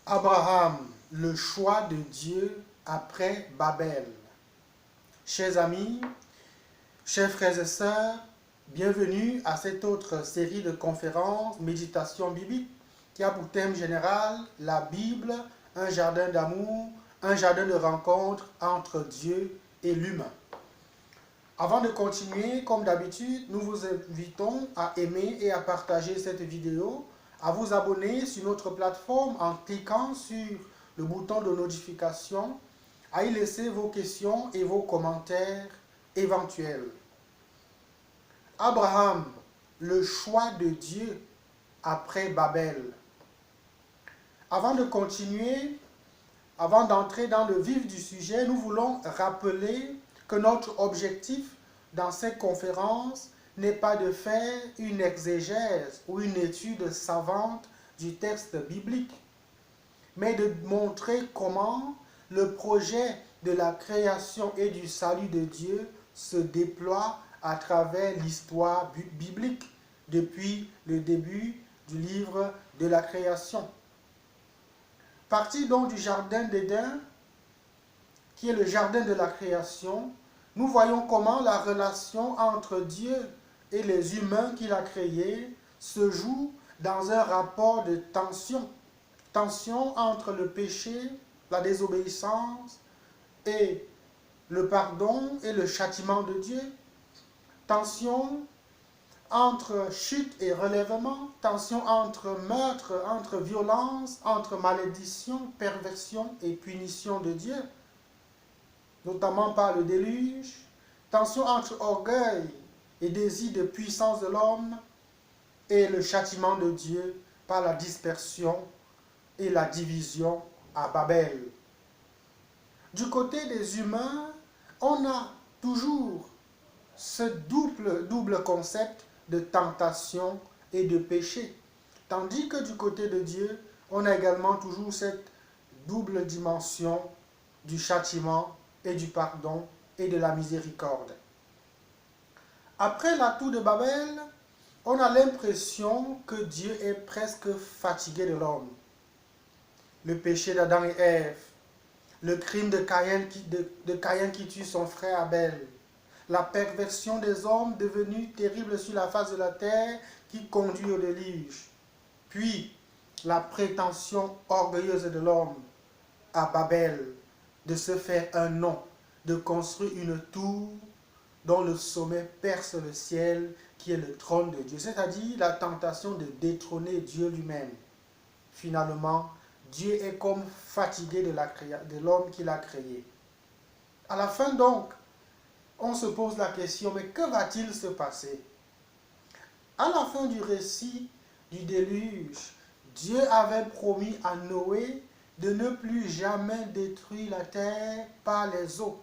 Abraham, le choix de Dieu après Babel. Chers amis, chers frères et sœurs, bienvenue à cette autre série de conférences, méditation biblique, qui a pour thème général la Bible, un jardin d'amour, un jardin de rencontre entre Dieu et l'humain. Avant de continuer, comme d'habitude, nous vous invitons à aimer et à partager cette vidéo, à vous abonner sur notre plateforme en cliquant sur le bouton de notification, à y laisser vos questions et vos commentaires éventuels. Abraham, le choix de Dieu après Babel. Avant de continuer, avant d'entrer dans le vif du sujet, nous voulons rappeler que notre objectif dans cette conférence n'est pas de faire une exégèse ou une étude savante du texte biblique, mais de montrer comment le projet de la création et du salut de Dieu se déploie à travers l'histoire biblique depuis le début du livre de la création. Parti donc du jardin d'Éden, qui est le jardin de la création, nous voyons comment la relation entre Dieu et les humains qu'il a créés se joue dans un rapport de tension. Tension entre le péché, la désobéissance et le pardon et le châtiment de Dieu. Tension entre chute et relèvement, tension entre meurtre, entre violence, entre malédiction, perversion et punition de Dieu, notamment par le déluge, tension entre orgueil et désir de puissance de l'homme et le châtiment de Dieu par la dispersion et la division à Babel. Du côté des humains, on a toujours ce double concept de tentation et de péché. Tandis que du côté de Dieu, on a également toujours cette double dimension du châtiment et du pardon et de la miséricorde. Après la tour de Babel, on a l'impression que Dieu est presque fatigué de l'homme. Le péché d'Adam et Ève, le crime de Caïn qui tue son frère Abel, la perversion des hommes devenue terrible sur la face de la terre qui conduit au déluge, puis la prétention orgueilleuse de l'homme à Babel de se faire un nom, de construire une tour dont le sommet perce le ciel, qui est le trône de Dieu, c'est-à-dire la tentation de détrôner Dieu lui-même. Finalement, Dieu est comme fatigué de l'homme qu'il a créé. À la fin donc, on se pose la question, mais que va-t-il se passer? À la fin du récit du déluge, Dieu avait promis à Noé de ne plus jamais détruire la terre par les eaux.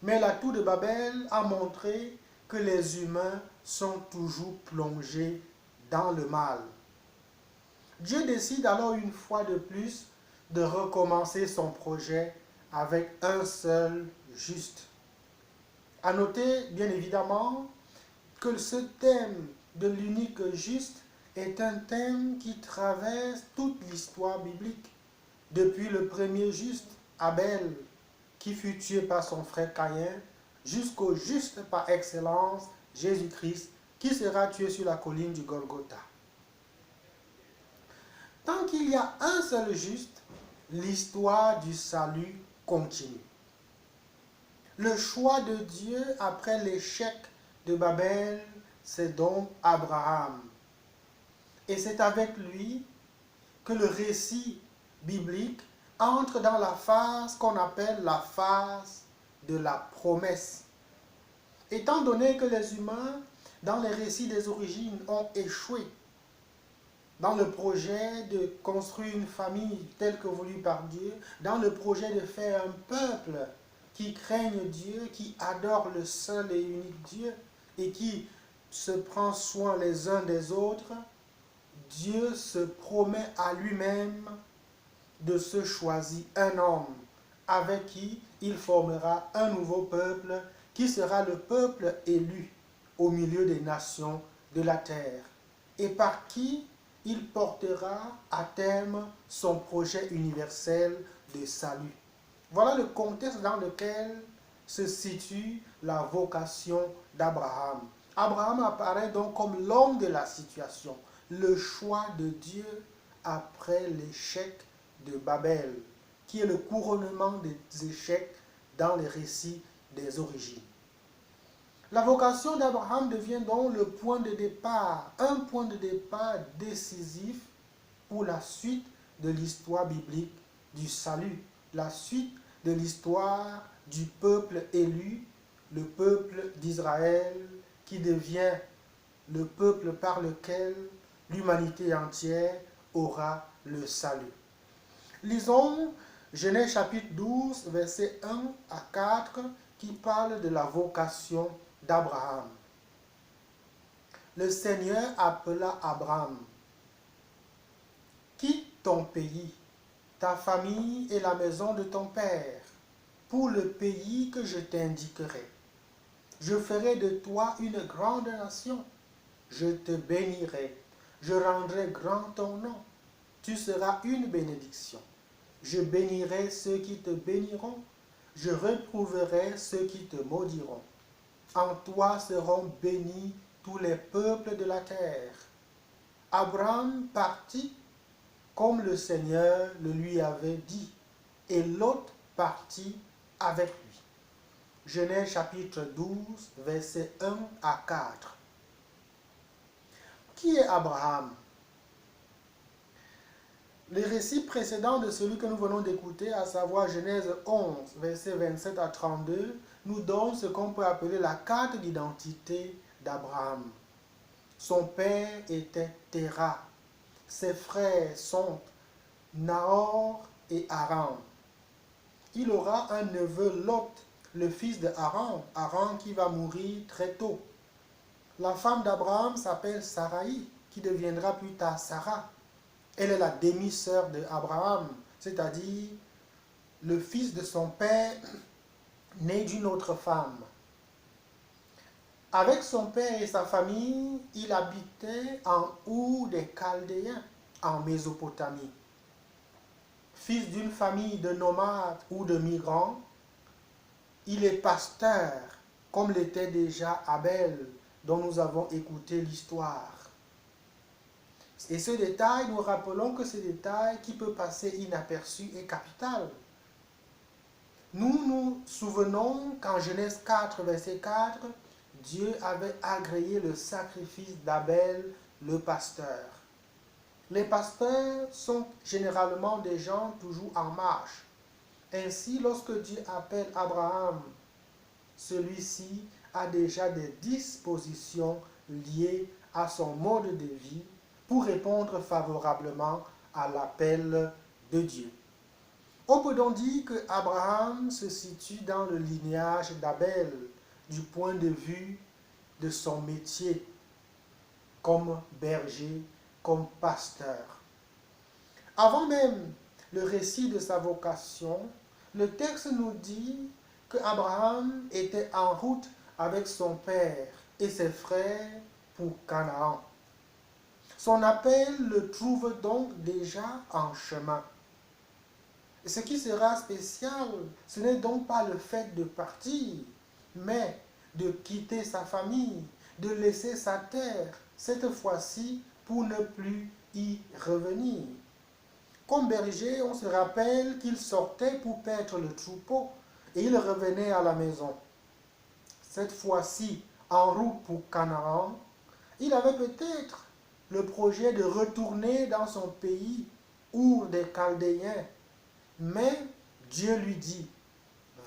Mais la tour de Babel a montré que les humains sont toujours plongés dans le mal. Dieu décide alors une fois de plus de recommencer son projet avec un seul juste. À noter, bien évidemment, que ce thème de l'unique juste est un thème qui traverse toute l'histoire biblique, depuis le premier juste, Abel, qui fut tué par son frère Caïn, jusqu'au juste par excellence, Jésus-Christ, qui sera tué sur la colline du Golgotha. Tant qu'il y a un seul juste, l'histoire du salut continue. Le choix de Dieu après l'échec de Babel, c'est donc Abraham. Et c'est avec lui que le récit biblique entre dans la phase qu'on appelle la phase de la promesse. Étant donné que les humains, dans les récits des origines, ont échoué dans le projet de construire une famille telle que voulue par Dieu, dans le projet de faire un peuple qui craigne Dieu, qui adore le seul et unique Dieu et qui se prend soin les uns des autres, Dieu se promet à lui-même de se choisir un homme avec qui il formera un nouveau peuple qui sera le peuple élu au milieu des nations de la terre et par qui il portera à terme son projet universel de salut. Voilà le contexte dans lequel se situe la vocation d'Abraham. Abraham apparaît donc comme l'homme de la situation, le choix de Dieu après l'échec de Babel, qui est le couronnement des échecs dans les récits des origines. La vocation d'Abraham devient donc le point de départ, un point de départ décisif pour la suite de l'histoire biblique du salut, la suite de l'histoire du peuple élu, le peuple d'Israël, qui devient le peuple par lequel l'humanité entière aura le salut. Lisons Genèse chapitre 12, versets 1 à 4, qui parle de la vocation d'Abraham. Le Seigneur appela Abraham. Quitte ton pays, ta famille et la maison de ton père, pour le pays que je t'indiquerai. Je ferai de toi une grande nation. Je te bénirai. Je rendrai grand ton nom. Tu seras une bénédiction. Je bénirai ceux qui te béniront. Je réprouverai ceux qui te maudiront. En toi seront bénis tous les peuples de la terre. Abraham partit comme le Seigneur le lui avait dit, et Lot partit avec lui. Genèse chapitre 12, versets 1 à 4. Qui est Abraham? Les récits précédents de celui que nous venons d'écouter, à savoir Genèse 11, versets 27 à 32, nous donnent ce qu'on peut appeler la carte d'identité d'Abraham. Son père était Téra. Ses frères sont Nahor et Haran. Il aura un neveu Lot, le fils de Haran, Haran qui va mourir très tôt. La femme d'Abraham s'appelle Sarai, qui deviendra plus tard Sarah. Elle est la demi-sœur d'Abraham, c'est-à-dire le fils de son père né d'une autre femme. Avec son père et sa famille, il habitait en Our des Chaldéens, en Mésopotamie. Fils d'une famille de nomades ou de migrants, il est pasteur, comme l'était déjà Abel, dont nous avons écouté l'histoire. Et ce détail, nous rappelons que ce détail qui peut passer inaperçu est capital. Nous nous souvenons qu'en Genèse 4, verset 4, Dieu avait agréé le sacrifice d'Abel, le pasteur. Les pasteurs sont généralement des gens toujours en marche. Ainsi, lorsque Dieu appelle Abraham, celui-ci a déjà des dispositions liées à son mode de vie pour répondre favorablement à l'appel de Dieu. On peut donc dire que Abraham se situe dans le lignage d'Abel du point de vue de son métier comme berger, comme pasteur. Avant même le récit de sa vocation, le texte nous dit que Abraham était en route avec son père et ses frères pour Canaan. Son appel le trouve donc déjà en chemin. Et ce qui sera spécial, ce n'est donc pas le fait de partir, mais de quitter sa famille, de laisser sa terre, cette fois-ci pour ne plus y revenir. Comme berger, on se rappelle qu'il sortait pour paître le troupeau et il revenait à la maison. Cette fois-ci, en route pour Canaan, il avait peut-être le projet de retourner dans son pays, Our des Chaldéens. Mais Dieu lui dit,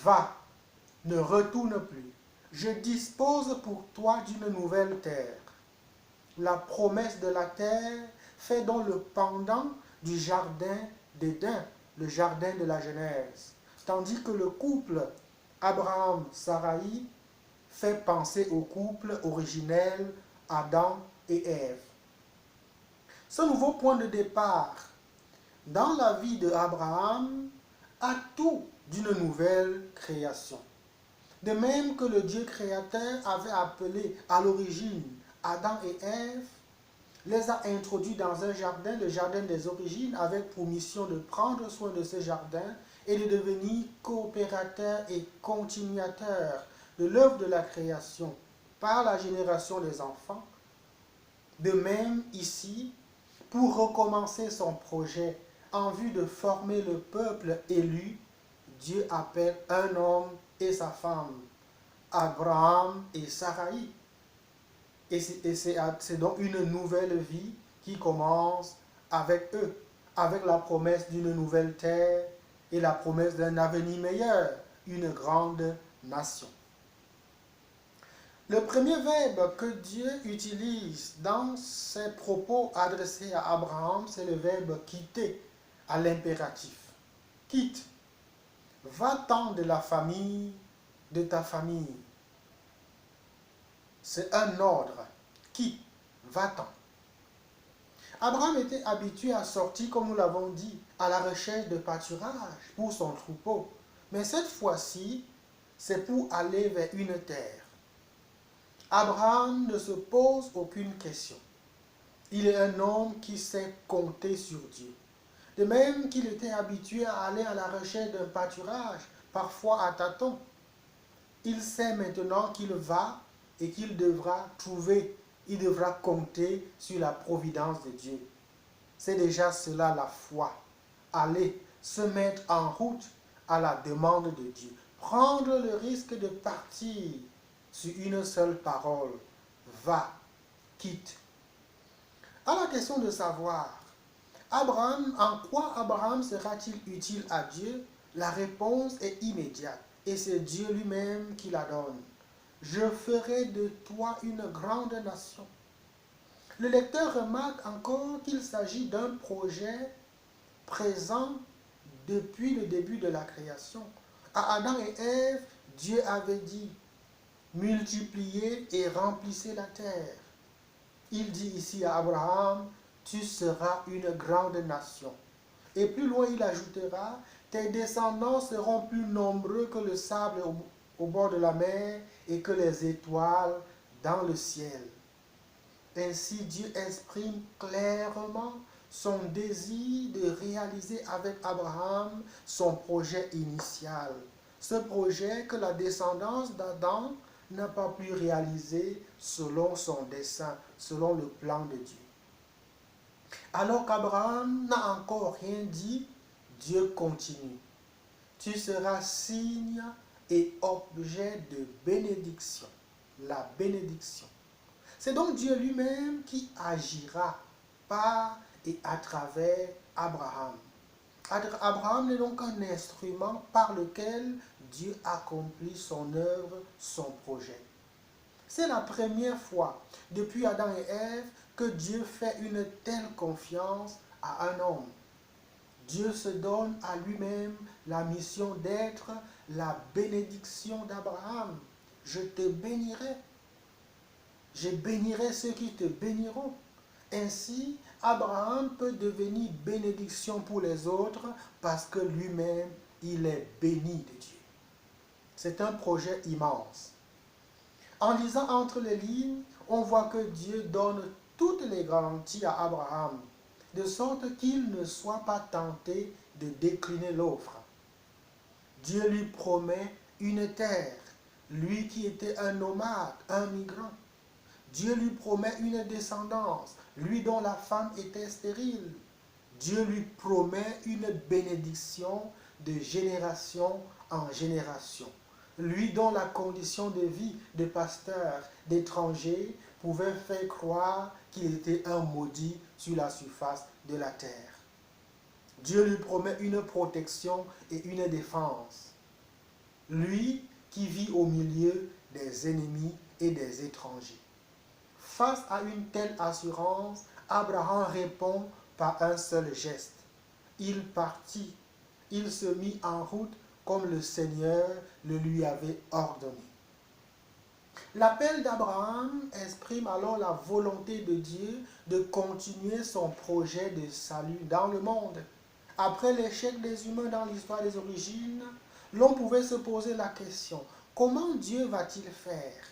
va, ne retourne plus. Je dispose pour toi d'une nouvelle terre. La promesse de la terre fait donc le pendant du jardin d'Éden, le jardin de la Genèse. Tandis que le couple Abraham-Sarai fait penser au couple originel Adam et Ève. Ce nouveau point de départ dans la vie d'Abraham a tout d'une nouvelle création. De même que le Dieu créateur avait appelé à l'origine Adam et Ève, les a introduits dans un jardin, le jardin des origines, avec pour mission de prendre soin de ce jardin et de devenir coopérateurs et continuateurs de l'œuvre de la création par la génération des enfants. De même, ici, pour recommencer son projet en vue de former le peuple élu, Dieu appelle un homme et sa femme, Abraham et Sarai. Et c'est donc une nouvelle vie qui commence avec eux, avec la promesse d'une nouvelle terre et la promesse d'un avenir meilleur, une grande nation. Le premier verbe que Dieu utilise dans ses propos adressés à Abraham, c'est le verbe quitter, à l'impératif. Quitte, va-t'en de la famille, de ta famille. C'est un ordre. Quitte, va-t'en. Abraham était habitué à sortir, comme nous l'avons dit, à la recherche de pâturage pour son troupeau. Mais cette fois-ci, c'est pour aller vers une terre. Abraham ne se pose aucune question. Il est un homme qui sait compter sur Dieu. De même qu'il était habitué à aller à la recherche d'un pâturage, parfois à tâtons. Il sait maintenant qu'il va et qu'il devra trouver, il devra compter sur la providence de Dieu. C'est déjà cela la foi. Aller, se mettre en route à la demande de Dieu. Prendre le risque de partir sur une seule parole. Va, quitte. À la question de savoir, en quoi Abraham sera-t-il utile à Dieu? La réponse est immédiate et c'est Dieu lui-même qui la donne. Je ferai de toi une grande nation. Le lecteur remarque encore qu'il s'agit d'un projet présent depuis le début de la création. À Adam et Ève, Dieu avait dit « Multipliez et remplissez la terre ». Il dit ici à Abraham « Tu seras une grande nation ». Et plus loin, il ajoutera « Tes descendants seront plus nombreux que le sable au bord de la mer et que les étoiles dans le ciel ». Ainsi, Dieu exprime clairement son désir de réaliser avec Abraham son projet initial. Ce projet que la descendance d'Adam n'a pas pu réaliser selon son dessein, selon le plan de Dieu. Alors qu'Abraham n'a encore rien dit, Dieu continue. Tu seras signe et objet de bénédiction. La bénédiction. C'est donc Dieu lui-même qui agira par et à travers Abraham. Abraham est donc un instrument par lequel Dieu accomplit son œuvre, son projet. C'est la première fois depuis Adam et Ève que Dieu fait une telle confiance à un homme. Dieu se donne à lui-même la mission d'être la bénédiction d'Abraham. Je te bénirai. Je bénirai ceux qui te béniront. Ainsi, Abraham peut devenir bénédiction pour les autres parce que lui-même, il est béni de Dieu. C'est un projet immense. En lisant entre les lignes, on voit que Dieu donne toutes les garanties à Abraham, de sorte qu'il ne soit pas tenté de décliner l'offre. Dieu lui promet une terre, lui qui était un nomade, un migrant. Dieu lui promet une descendance, lui dont la femme était stérile. Dieu lui promet une bénédiction de génération en génération. Lui dont la condition de vie de pasteur, d'étranger, pouvait faire croire qu'il était un maudit sur la surface de la terre. Dieu lui promet une protection et une défense. Lui qui vit au milieu des ennemis et des étrangers. Face à une telle assurance, Abraham répond par un seul geste. Il partit, il se mit en route comme le Seigneur le lui avait ordonné. L'appel d'Abraham exprime alors la volonté de Dieu de continuer son projet de salut dans le monde. Après l'échec des humains dans l'histoire des origines, l'on pouvait se poser la question, comment Dieu va-t-il faire?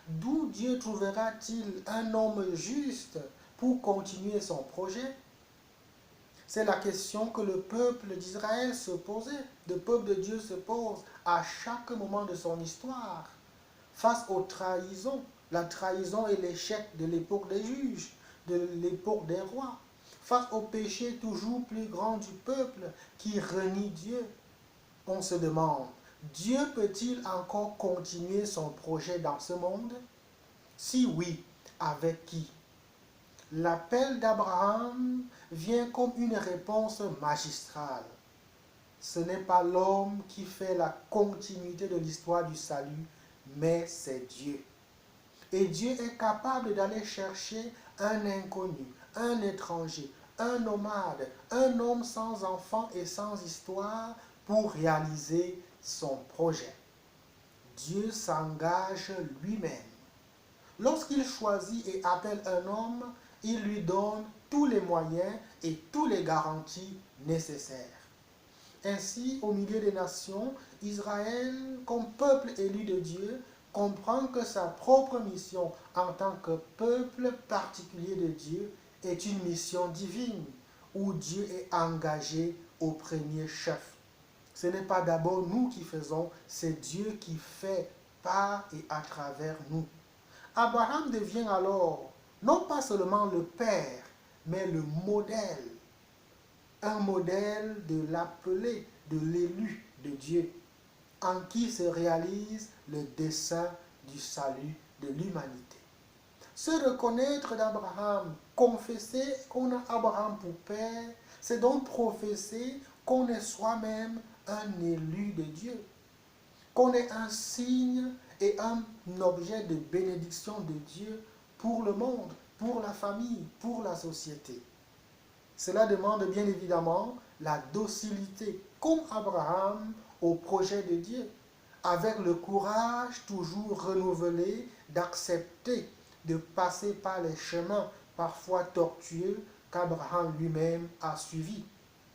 D'où Dieu trouvera-t-il un homme juste pour continuer son projet? C'est la question que le peuple d'Israël se posait, le peuple de Dieu se pose à chaque moment de son histoire, face aux trahisons, la trahison et l'échec de l'époque des juges, de l'époque des rois, face au péché toujours plus grand du peuple qui renie Dieu. On se demande, Dieu peut-il encore continuer son projet dans ce monde? Si oui, avec qui? L'appel d'Abraham vient comme une réponse magistrale. Ce n'est pas l'homme qui fait la continuité de l'histoire du salut, mais c'est Dieu. Et Dieu est capable d'aller chercher un inconnu, un étranger, un nomade, un homme sans enfant et sans histoire pour réaliser son projet. Dieu s'engage lui-même. Lorsqu'il choisit et appelle un homme, il lui donne tous les moyens et toutes les garanties nécessaires. Ainsi, au milieu des nations, Israël, comme peuple élu de Dieu, comprend que sa propre mission en tant que peuple particulier de Dieu est une mission divine, où Dieu est engagé au premier chef. Ce n'est pas d'abord nous qui faisons, c'est Dieu qui fait par et à travers nous. Abraham devient alors non pas seulement le père, mais le modèle. Un modèle de l'appelé, de l'élu de Dieu, en qui se réalise le dessein du salut de l'humanité. Se reconnaître d'Abraham, confesser qu'on a Abraham pour père, c'est donc professer qu'on est soi-même un élu de Dieu, qu'on est un signe et un objet de bénédiction de Dieu pour le monde, pour la famille, pour la société. Cela demande bien évidemment la docilité, comme Abraham, au projet de Dieu, avec le courage toujours renouvelé d'accepter de passer par les chemins parfois tortueux qu'Abraham lui-même a suivis,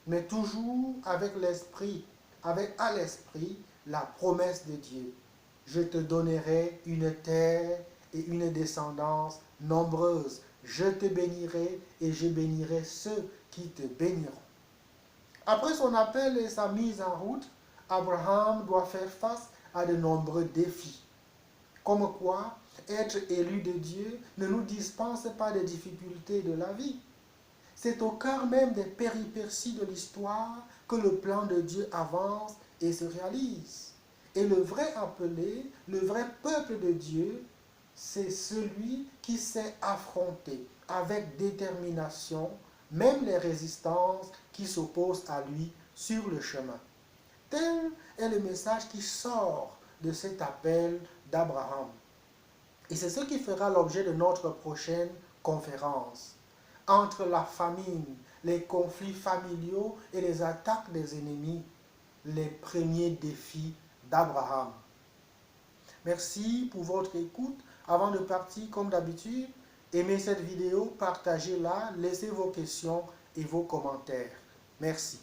mais toujours avec l'esprit, avec à l'esprit la promesse de Dieu. Je te donnerai une terre et une descendance nombreuse. Je te bénirai et je bénirai ceux qui te béniront. Après son appel et sa mise en route, Abraham doit faire face à de nombreux défis. Comme quoi, être élu de Dieu ne nous dispense pas des difficultés de la vie. C'est au cœur même des péripéties de l'histoire que le plan de Dieu avance et se réalise. Et le vrai appelé, le vrai peuple de Dieu, c'est celui qui sait affronter avec détermination même les résistances qui s'opposent à lui sur le chemin. Tel est le message qui sort de cet appel d'Abraham. Et c'est ce qui fera l'objet de notre prochaine conférence. Entre la famine, les conflits familiaux et les attaques des ennemis, les premiers défis d'Abraham. Merci pour votre écoute. Avant de partir, comme d'habitude, aimez cette vidéo, partagez-la, laissez vos questions et vos commentaires. Merci.